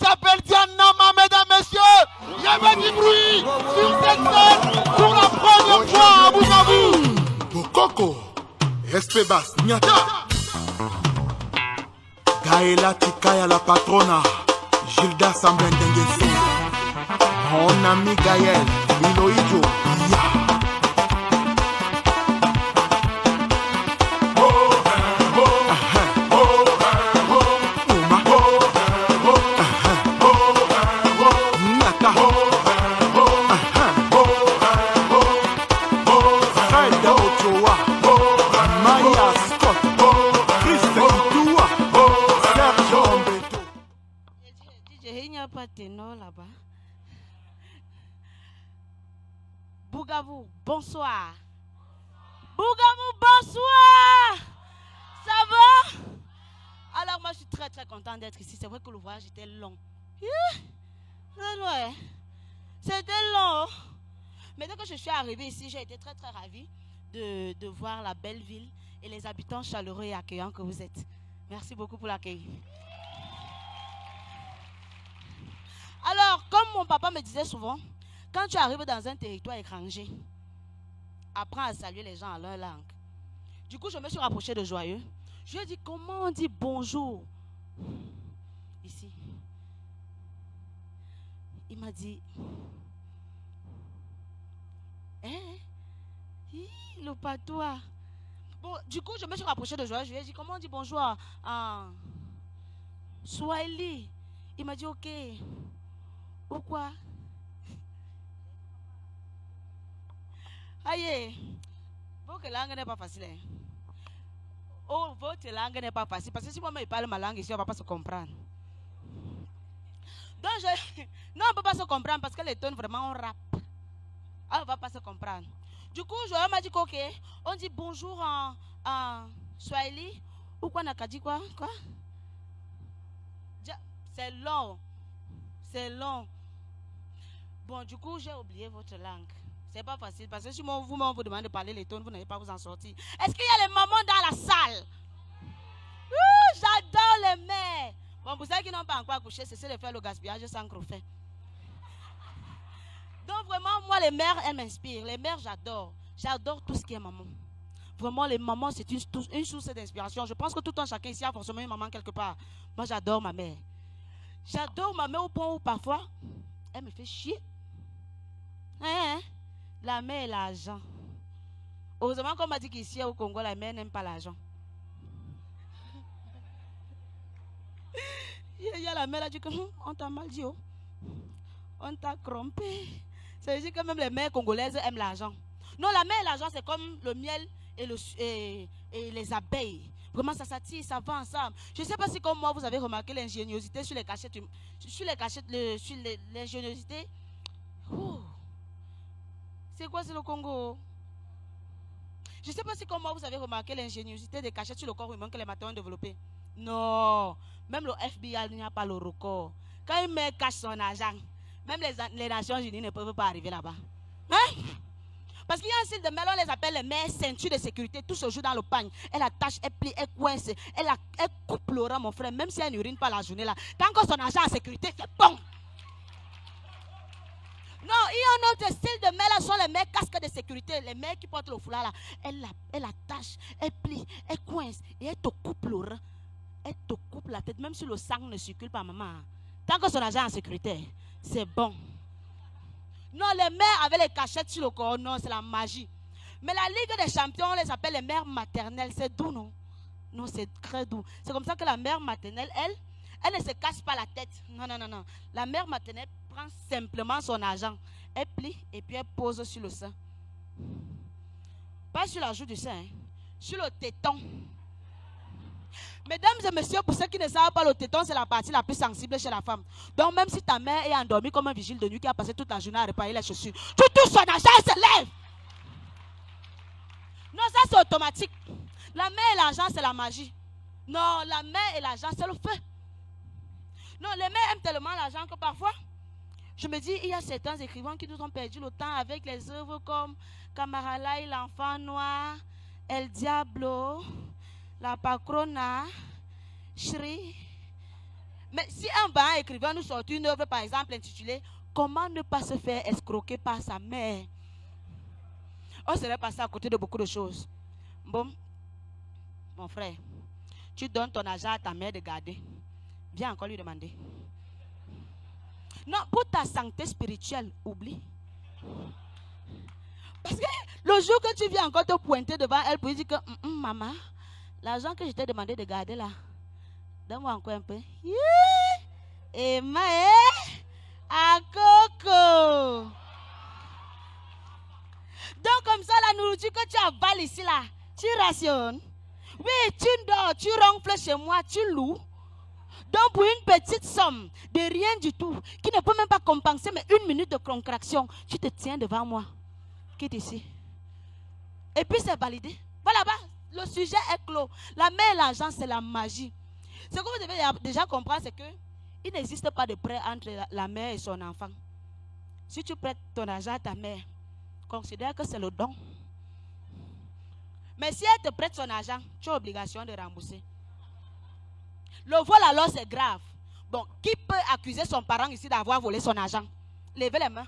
s'appelle Dianama, mesdames, messieurs. Il y avait du bruit sur cette scène pour la première fois à Bukavu. Bokoko, Espebas, Nyata. Gaëla Tikaya, la patrona. Gilda Sambendengeso. Mon ami Gaël, Miloïdjo, Ya. Là-bas. Bukavu, bonsoir. Bukavu, bonsoir. Ça va? Alors moi je suis très contente d'être ici. C'est vrai que le voyage était long. C'était long. Mais dès que je suis arrivée ici, j'ai été très ravie de voir la belle ville et les habitants chaleureux et accueillants que vous êtes. Merci beaucoup pour l'accueil. Alors, comme mon papa me disait souvent, quand tu arrives dans un territoire étranger, apprends à saluer les gens à leur langue. Du coup, je me suis rapprochée de Joyeux. Je lui ai dit, comment on dit bonjour ici? Il m'a dit, le patois. Bon, du coup, je me suis rapprochée de Joyeux. Je lui ai dit, comment on dit bonjour en Swahili? Il m'a dit, ok. Pourquoi? Aïe, votre langue n'est pas facile. Oh, votre langue n'est pas facile. Parce que si moi je parle ma langue ici, on ne va pas se comprendre. Donc, non, on ne peut pas se comprendre parce que les tons vraiment on rappe. Ah, on ne va pas se comprendre. Du coup, Joël m'a dit ok, on dit bonjour en Swahili. Ou quoi, on a dit quoi? C'est long. C'est long. Bon, du coup, j'ai oublié votre langue. C'est pas facile parce que si vous-même vous demandez de parler les tons, vous n'allez pas vous en sortir. Est-ce qu'il y a les mamans dans la salle? J'adore les mères. Bon, pour ceux qui n'ont pas encore accouché, c'est de faire le gaspillage sans crofet. Donc vraiment, moi, les mères, elles m'inspirent. Les mères, j'adore. J'adore tout ce qui est maman. Vraiment, les mamans, c'est une source d'inspiration. Je pense que tout un chacun ici a forcément une maman quelque part. Moi, j'adore ma mère. J'adore ma mère au point où parfois, elle me fait chier. La mère et l'argent. Heureusement qu'on m'a dit qu'ici au Congo, la mère n'aime pas l'argent. Il y a la mère qui dit on t'a mal dit, on t'a trompé. Ça veut dire que même les mères congolaises aiment l'argent. Non, la mère et l'argent, c'est comme le miel et les abeilles. Vraiment, ça s'attire, ça va ensemble. Je ne sais pas si comme moi, vous avez remarqué l'ingéniosité sur les cachettes. Sur l'ingéniosité. C'est quoi, c'est le Congo? Je ne sais pas si comme moi, vous avez remarqué l'ingéniosité des cachettes sur le corps humain que les matins ont développé. Non. Même le FBI n'y a pas le record. Quand une mère cache son argent, même les Nations Unies ne peuvent pas arriver là-bas. Hein? Parce qu'il y a un style de mère, on les appelle les mères ceintures de sécurité. Tout se joue dans le pagne. Elle attache, elle plie, elle coince. Elle coupe le rang, mon frère. Même si elle n'urine pas la journée là. Tant que son argent en sécurité, c'est bon. Non, il y a un autre style de mère là, sont les mères casques de sécurité. Les mères qui portent le foulard là. Elle attache, elle plie, elle coince. Et elle te coupe le rang. Elle te coupe la tête. Même si le sang ne circule pas, maman. Tant que son argent en sécurité, c'est bon. Non, les mères avec les cachettes sur le corps, non, c'est la magie. Mais la Ligue des Champions, on les appelle les mères maternelles. C'est doux, non? Non, c'est très doux. C'est comme ça que la mère maternelle, elle ne se casse pas la tête. Non, non, non, non. La mère maternelle prend simplement son argent. Elle plie et puis elle pose sur le sein. Pas sur la joue du sein, hein, sur le téton. Mesdames et messieurs, pour ceux qui ne savent pas, le téton, c'est la partie la plus sensible chez la femme. Donc, même si ta mère est endormie comme un vigile de nuit qui a passé toute la journée à réparer les chaussures, tu touches son argent, elle se lève. Non, ça c'est automatique. La mère et l'argent, c'est la magie. Non, la mère et l'argent, c'est le feu. Non, les mères aiment tellement l'argent que parfois, je me dis, il y a certains écrivains qui nous ont perdu le temps avec les œuvres comme Camaralai, l'enfant noir, El Diablo, La Patrona, Shri, Mais si un parent écrivain nous sort une œuvre, par exemple, intitulée « Comment ne pas se faire escroquer par sa mère ?» on serait passé à côté de beaucoup de choses. Bon, mon frère, tu donnes ton argent à ta mère de garder. Viens encore lui demander. Non, pour ta santé spirituelle, oublie. Parce que le jour que tu viens encore te pointer devant elle pour lui dire que maman, l'argent que je t'ai demandé de garder là, donne-moi encore un peu. Et à coco. Donc comme ça, la nourriture que tu avales ici là, tu rationnes. Oui, tu dors, tu ronfles chez moi, tu loues. Donc pour une petite somme de rien du tout, qui ne peut même pas compenser mais une minute de contraction, tu te tiens devant moi. Quitte ici. Et puis c'est validé. Voilà, le sujet est clos. La mère et l'argent, c'est la magie. Ce que vous devez déjà comprendre, c'est que il n'existe pas de prêt entre la mère et son enfant. Si tu prêtes ton argent à ta mère, considère que c'est le don. Mais si elle te prête son argent, tu as obligation de rembourser. Le vol alors c'est grave. Bon, qui peut accuser son parent ici d'avoir volé son argent? Levez les mains.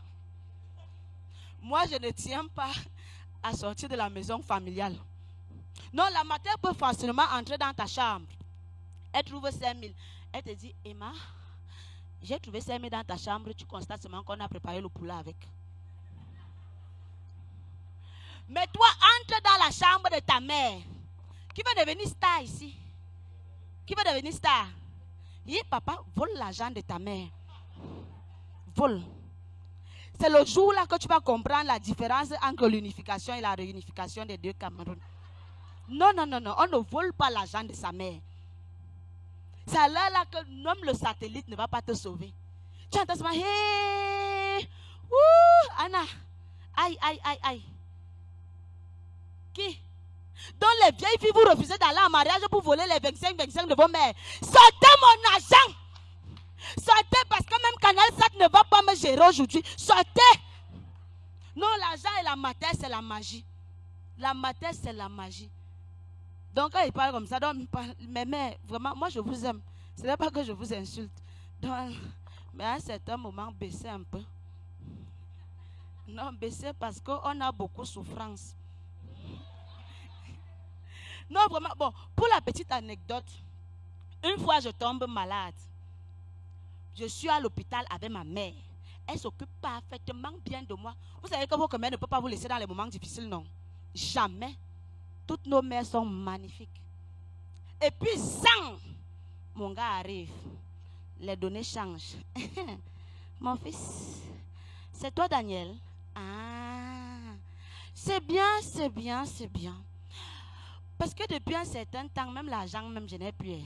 Moi, je ne tiens pas à sortir de la maison familiale. Non, la matière peut facilement entrer dans ta chambre. Elle trouve 5 000. Elle te dit, Emma, j'ai trouvé 5 000 dans ta chambre. Tu constates seulement qu'on a préparé le poulet avec. Mais toi, entre dans la chambre de ta mère. Qui va devenir star ici? Qui va devenir star? Papa, vole l'argent de ta mère. Vole. C'est le jour là que tu vas comprendre la différence entre l'unification et la réunification des deux Cameroun. Non, non, non, non. On ne vole pas l'argent de sa mère. C'est là que même le satellite ne va pas te sauver. Tu entends seulement, hé, Anna, aïe, aïe, aïe, aïe. Qui? Donc les vieilles filles, vous refusez d'aller en mariage pour voler les 25 de vos mères. Sortez mon argent. Sortez parce que même Canal 7 ne va pas me gérer aujourd'hui. Sortez. Non, l'argent et la matière, c'est la magie. La matière, c'est la magie. Donc quand il parle comme ça, donc, mais mères, vraiment, moi je vous aime. Ce n'est pas que je vous insulte. Donc, mais à un certain moment, baissez un peu. Non, baissez parce qu'on a beaucoup de souffrance. Non, vraiment, bon, pour la petite anecdote, une fois je tombe malade. Je suis à l'hôpital avec ma mère. Elle s'occupe parfaitement bien de moi. Vous savez que votre mère ne peut pas vous laisser dans les moments difficiles, non? Jamais. Toutes nos mères sont magnifiques. Et puis, sang, mon gars arrive. Les données changent. Mon fils, c'est toi, Daniel? Ah, c'est bien, c'est bien, c'est bien. Parce que depuis un certain temps, même l'argent, même je n'ai plus.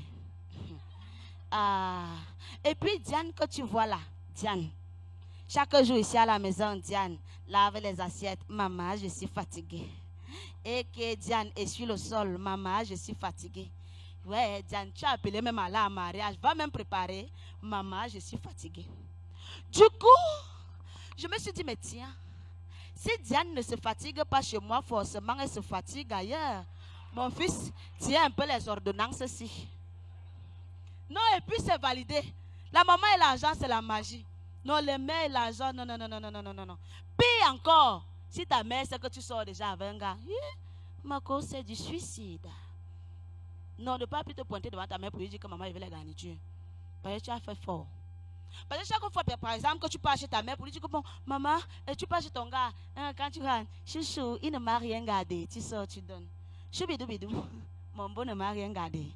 Ah. Et puis Diane que tu vois là, Diane. Chaque jour ici à la maison, Diane lave les assiettes. Maman, je suis fatiguée. Et que Diane essuie le sol. Maman, je suis fatiguée. Ouais, Diane, tu as appelé même à la mariage. Va même préparer. Maman, je suis fatiguée. Du coup, je me suis dit, mais tiens, si Diane ne se fatigue pas chez moi, forcément elle se fatigue ailleurs. Mon fils, tiens un peu les ordonnances-ci. Non, et puis c'est validé. La maman et l'argent, c'est la magie. Non, les mères et l'argent, non, non, non, non, non, non, non, non. Pire encore, si ta mère sait que tu sors déjà avec un gars, ma cause, c'est du suicide. Non, ne pas plus te pointer devant ta mère pour lui dire que maman, il veut la garniture. Parce que tu as fait fort. Parce que chaque fois, par exemple, que tu pars chez ta mère pour lui dire que bon, maman, tu pars chez ton gars, quand tu rentres, chouchou, il ne m'a rien gardé. Tu sors, tu donnes. Choubidou, bidou, mon beau ne m'a rien gardé.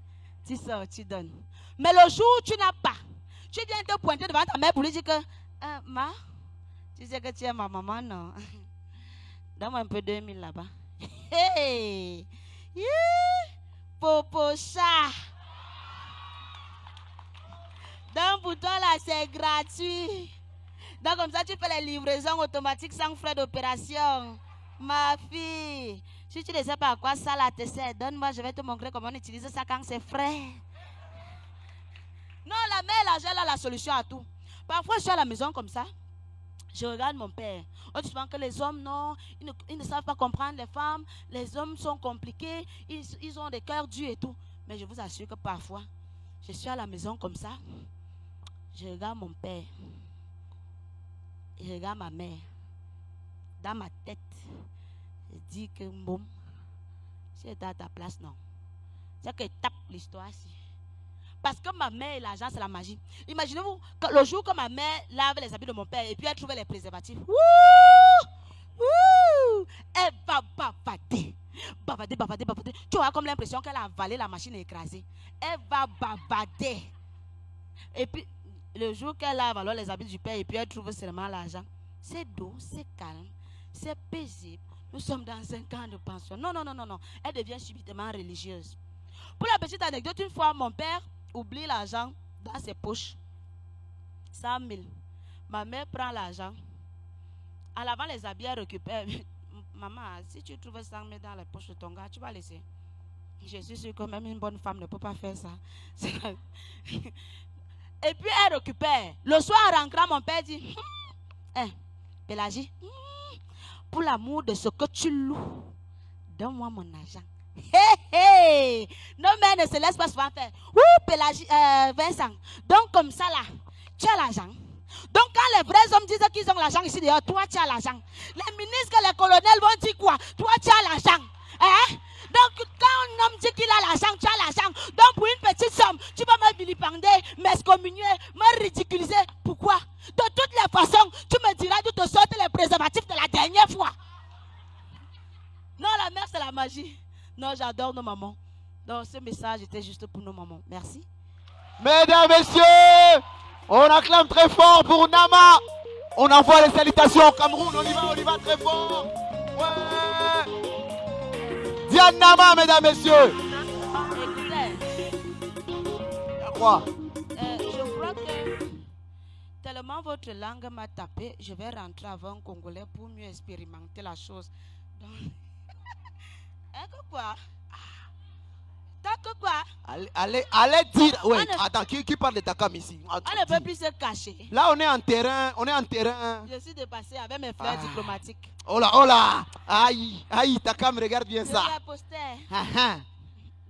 Tu sors, tu donnes. Mais le jour où tu n'as pas, tu viens te pointer devant ta mère pour lui dire que, ma, tu sais que tu es ma maman, non? Donne-moi un peu 2000 là-bas. Hey! Popo chat! Donc pour toi là, c'est gratuit. Donc comme ça, tu fais les livraisons automatiques sans frais d'opération. Ma fille, si tu ne sais pas à quoi ça là te sert, donne-moi, je vais te montrer comment on utilise ça quand c'est frais. Non, la mère, l'argent, elle a la solution à tout. Parfois, je suis à la maison comme ça. Je regarde mon père. On dit souvent que les hommes, non, ils ne savent pas comprendre les femmes. Les hommes sont compliqués. Ils ont des cœurs durs et tout. Mais je vous assure que parfois, je suis à la maison comme ça. Je regarde mon père. Je regarde ma mère. Dans ma tête, je dis que bon, si j'étais à ta place, non. C'est que je tape l'histoire ici. Parce que ma mère et l'argent, c'est la magie. Imaginez-vous, le jour que ma mère lave les habits de mon père et puis elle trouvait les préservatifs. Wouh! Wouh! Elle va bavader. Bavader, bavader, bavader. Tu auras comme l'impression qu'elle a avalé la machine et écrasé. Elle va bavader. Et puis, le jour qu'elle lave alors les habits du père et puis elle trouve seulement l'argent, c'est doux, c'est calme, c'est paisible. Nous sommes dans un camp de pension. Non, non, non, non, non. Elle devient subitement religieuse. Pour la petite anecdote, une fois, mon père oublie l'argent dans ses poches. 100 000. Ma mère prend l'argent. À l'avant, les habits, elle récupère. Maman, si tu trouves 100 000 dans les poches de ton gars, tu vas laisser. Je suis sûre que même une bonne femme ne peut pas faire ça. Et puis elle récupère. Le soir, en rentrant, mon père dit, Pélagie, pour l'amour de ce que tu loues, donne-moi mon argent. Hé, nos mères ne se laissent pas souvent faire. Ouh, Pélagie, Vincent. Donc comme ça là, tu as l'argent. Donc quand les vrais hommes disent qu'ils ont l'argent ici dehors, toi tu as l'argent. Les ministres, les colonels vont dire quoi? Toi tu as l'argent. Hein? Donc quand un homme dit qu'il a l'argent, tu as l'argent. Donc pour une petite somme, tu vas me vilipender, m'excommunier, me ridiculiser. Pourquoi? De toutes les façons, tu me diras de te sortir les préservatifs de la dernière fois. Non, la mère c'est la magie. Non, j'adore nos mamans. Donc ce message était juste pour nos mamans. Merci. Mesdames, messieurs, on acclame très fort pour Nama. On envoie les salutations au Cameroun. On y va très fort. Ouais. Diane Nama, mesdames, messieurs. Écoutez, Quoi? je crois que tellement votre langue m'a tapé, je vais rentrer avant un Congolais pour mieux expérimenter la chose. Donc, quoi? Quoi? Allez dire. Ouais, attends, qui parle de Takam ici? On ne peut plus se cacher. Là, on est en terrain. Je suis dépassé avec mes frères diplomatiques. Oh là. Aïe, Takam, regarde bien ça. Je vais poster.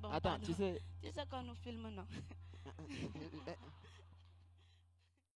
Bon, Attends, pardon. tu sais Tu sais qu'on nous filme, non?